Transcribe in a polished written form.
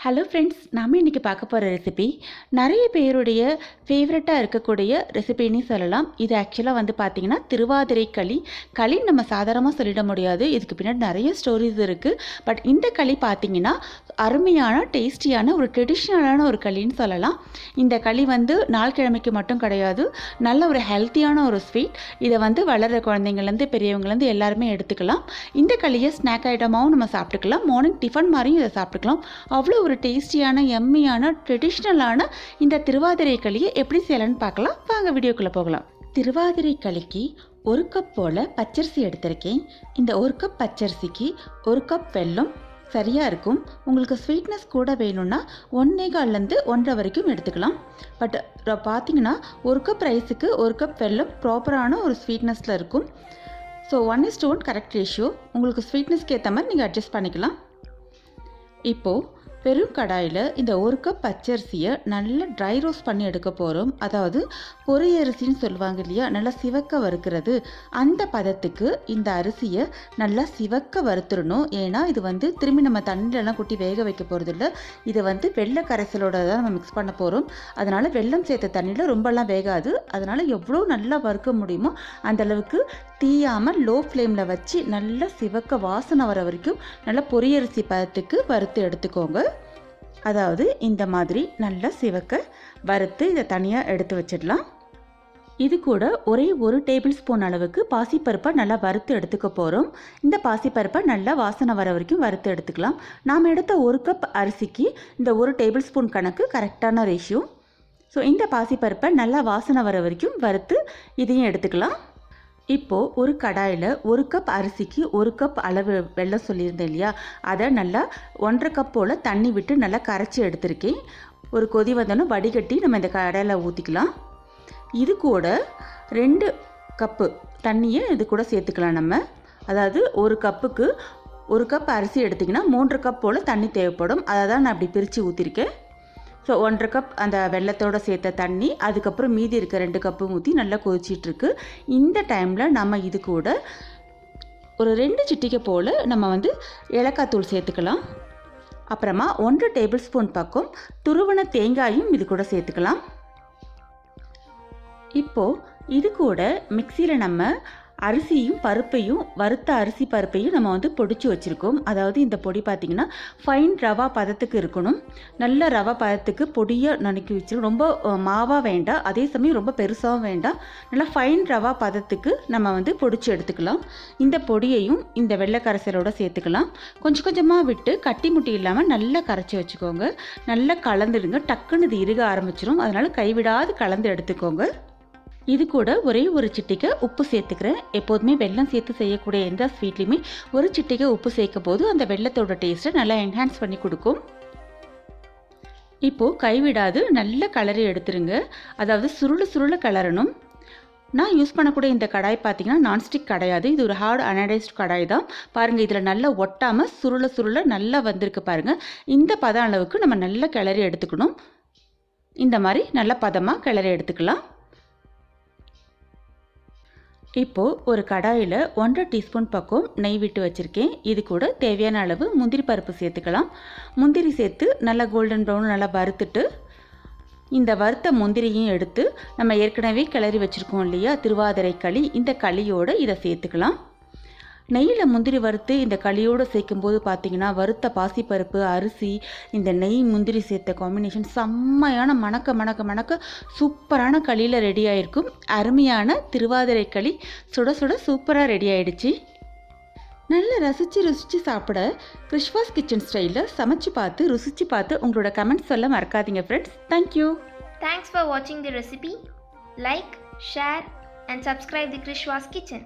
Hello friends, நாம் இன்றைக்கி பார்க்க போகிற ரெசிபி நிறைய பேருடைய ஃபேவரட்டாக இருக்கக்கூடிய ரெசிபின்னு சொல்லலாம். இது ஆக்சுவலாக வந்து பார்த்திங்கன்னா திருவாதிரை களி. களி நம்ம சாதாரணமாக சொல்லிட முடியாது, இதுக்கு பின்னாடி நிறைய ஸ்டோரிஸ் இருக்குது. பட் இந்த களி பார்த்திங்கன்னா அருமையான டேஸ்டியான ஒரு ட்ரெடிஷ்னலான ஒரு களின்னு சொல்லலாம். இந்த களி வந்து நாள் கிழமைக்கு மட்டும் கிடையாது, நல்ல ஒரு ஹெல்த்தியான ஒரு ஸ்வீட். இதை வந்து வளர்கிற குழந்தைங்கள்லேருந்து பெரியவங்கலேருந்து எல்லாருமே எடுத்துக்கலாம். இந்த களியை ஸ்நாக் ஐட்டமாகவும் நம்ம சாப்பிட்டுக்கலாம், மார்னிங் டிஃபன் மாதிரியும் இதை சாப்பிட்டுக்கலாம். அவ்வளோ ஒரு டேஸ்டியான எம்மியான ட்ரெடிஷ்னலான இந்த திருவாதிரை களியை எப்படி செய்யலான்னு பார்க்கலாம். வாங்க வீடியோக்குள்ளே போகலாம். திருவாதிரை களிக்கு 1 கப் போல் பச்சரிசி எடுத்திருக்கேன். இந்த 1 கப் பச்சரிசிக்கு 1 கப் வெல்லம் சரியாக இருக்கும். உங்களுக்கு ஸ்வீட்னஸ் கூட வேணும்னா 1.25லேருந்து 1.5 வரைக்கும் எடுத்துக்கலாம். பட் பார்த்தீங்கன்னா 1 கப் ரைஸுக்கு 1 கப் வெல்லம் ப்ராப்பரான ஒரு ஸ்வீட்னஸில் இருக்கும். So 1:1 correct ratio. உங்களுக்கு ஸ்வீட்னஸ்க்கு ஏற்ற மாதிரி நீங்கள் அட்ஜஸ்ட் பண்ணிக்கலாம். இப்போது வெறும் கடாயில் இந்த 1 கப் பச்சரிசியை நல்லா ட்ரை ரோஸ்ட் பண்ணி எடுக்க போகிறோம். அதாவது பொரியரிசின்னு சொல்லுவாங்க இல்லையா, நல்லா சிவக்க வறுக்கிறது. அந்த பதத்துக்கு இந்த அரிசியை நல்லா சிவக்க வறுத்துடணும். ஏன்னா இது வந்து திரும்பி நம்ம தண்ணியிலலாம் கொட்டி வேக வைக்க போகிறது இல்லை. இதை வந்து வெள்ளை கரைசலோட தான் நம்ம மிக்ஸ் பண்ண போகிறோம். அதனால் வெல்லம் சேர்த்த தண்ணியில் ரொம்பலாம் வேகாது. அதனால் எவ்வளோ நல்லா வறுக்க முடியுமோ அந்தளவுக்கு தீயாமல் லோ ஃப்ளேமில் வச்சு நல்லா சிவக்க வாசனை வர வரைக்கும் நல்லா பொரியரிசி பதத்துக்கு வறுத்து எடுத்துக்கோங்க. அதாவது இந்த மாதிரி நல்லா சிவக்க வறுத்து இதை தனியாக எடுத்து வச்சிடலாம். இது கூட ஒரே 1 டேபிள் ஸ்பூன் அளவுக்கு பாசிப்பருப்பை நல்லா வறுத்து எடுத்துக்க போகிறோம். இந்த பாசிப்பருப்பை நல்லா வாசனை வர வரைக்கும் வறுத்து எடுத்துக்கலாம். நாம் எடுத்த 1 கப் அரிசிக்கு இந்த 1 டேபிள் ஸ்பூன் கணக்கு கரெக்டான ரேஷியோ. ஸோ இந்த பாசிப்பருப்பை நல்லா வாசனை வர வரைக்கும் வறுத்து இதையும் எடுத்துக்கலாம். இப்போது ஒரு கடாயில் 1 கப் அரிசிக்கு 1 கப் அளவு வெல்லம் சொல்லியிருந்தேன் இல்லையா, அதை நல்லா 1.5 கப் போல் தண்ணி விட்டு நல்லா கரைச்சி எடுத்திருக்கேன். ஒரு கொதி வந்தோன்னு வடிகட்டி நம்ம இந்த கடாயில் ஊற்றிக்கலாம். இது கூட 2 கப்பு தண்ணியை இது கூட சேர்த்துக்கலாம் நம்ம. அதாவது 1 கப்புக்கு 1 கப் அரிசி எடுத்திங்கன்னா 3 கப் போல் தண்ணி தேவைப்படும். அதை தான் நான் அப்படி பிரித்து ஊற்றிருக்கேன். ஸோ 1.5 கப் அந்த வெல்லத்தோடு சேர்த்த தண்ணி, அதுக்கப்புறம் மீதி இருக்க 2 கப்பு ஊற்றி நல்லா கொதிச்சிட்ருக்கு. இந்த டைமில் நம்ம இது கூட ஒரு 2 சிட்டிகை போல் நம்ம வந்து ஏலக்காய் தூள் சேர்த்துக்கலாம். அப்புறமா 1 டேபிள் ஸ்பூன் பக்கம் துருவன தேங்காயும் இது கூட சேர்த்துக்கலாம். இப்போது இது கூட மிக்சியில் நம்ம அரிசியும் பருப்பையும் வறுத்த அரிசி பருப்பையும் நம்ம வந்து பொடிச்சு வச்சுருக்கோம். அதாவது இந்த பொடி பார்த்திங்கன்னா ஃபைன் ரவா பதத்துக்கு இருக்கணும். நல்ல ரவா பதத்துக்கு பொடியாக நறுக்கி வச்சிருக்கோம். ரொம்ப மாவாக வேண்டாம், அதே சமயம் ரொம்ப பெருசாகவும் வேண்டாம். நல்லா ஃபைன் ரவா பதத்துக்கு நம்ம வந்து பொடிச்சு எடுத்துக்கலாம். இந்த பொடியையும் இந்த வெள்ளை கரைசலோடு சேர்த்துக்கலாம். கொஞ்சம் கொஞ்சமாக விட்டு கட்டி முட்டி இல்லாமல் நல்லா கரைச்சி வச்சுக்கோங்க. நல்லா கலந்துடுங்க. டக்குன்னு இது இறுக ஆரம்பிச்சிடும். அதனால் கைவிடாது கலந்து எடுத்துக்கோங்க. இது கூட ஒரே 1 சிட்டிகை உப்பு சேர்த்துக்கிறேன். எப்போதுமே வெல்லம் சேர்த்து செய்யக்கூடிய எந்த ஸ்வீட்லேயுமே 1 சிட்டிகை உப்பு சேர்க்கும் போது அந்த வெல்லத்தோட டேஸ்ட்டை நல்லா என்ஹான்ஸ் பண்ணி கொடுக்கும். இப்போது கைவிடாது நல்ல கலரி எடுத்துருங்க. அதாவது சுருள கலரணும். நான் யூஸ் பண்ணக்கூடிய இந்த கடாய் பார்த்திங்கன்னா நான்ஸ்டிக் கிடையாது, இது ஒரு ஹார்ட் அனடைஸ்ட் கடாய் தான். பாருங்கள், இதில் நல்லா ஒட்டாமல் சுருள நல்லா வந்திருக்கு பாருங்கள். இந்த பதம் அளவுக்கு நம்ம நல்லா கிளறி எடுத்துக்கணும். இந்த மாதிரி நல்ல பதமாக கிளறி எடுத்துக்கலாம். இப்போது ஒரு கடாயில் 1.5 டீஸ்பூன் பக்கம் நெய் விட்டு வச்சுருக்கேன். இது கூட தேவையான அளவு முந்திரி பருப்பு சேர்த்துக்கலாம். முந்திரி சேர்த்து நல்லா கோல்டன் ப்ரௌன் நல்லா வறுத்துட்டு இந்த வறுத்த முந்திரியும் எடுத்து நம்ம ஏற்கனவே கிளறி வச்சுருக்கோம் இல்லையா திருவாதிரை களி, இந்த களியோடு இதை சேர்த்துக்கலாம். நெய்யில் முந்திரி வறுத்து இந்த களியோடு சேர்க்கும்போது பார்த்திங்கன்னா வறுத்த பாசிப்பருப்பு அரிசி இந்த நெய் முந்திரி சேர்த்த காம்பினேஷன் செம்மையான மணக்க சூப்பரான களியில் ரெடி ஆகிருக்கும். அருமையான திருவாதிரை களி சுட சுட சூப்பராக ரெடி ஆகிடுச்சு. நல்லா ருசித்து சாப்பிட கிறிஷ்வாஸ் கிச்சன் ஸ்டைலில் சமைச்சு பார்த்து ருசித்து பார்த்து உங்களோட கமெண்ட்ஸ் சொல்ல மறக்காதீங்க friends. Thank you. Thanks for watching the recipe. Like, share and subscribe the KrishVas Kitchen.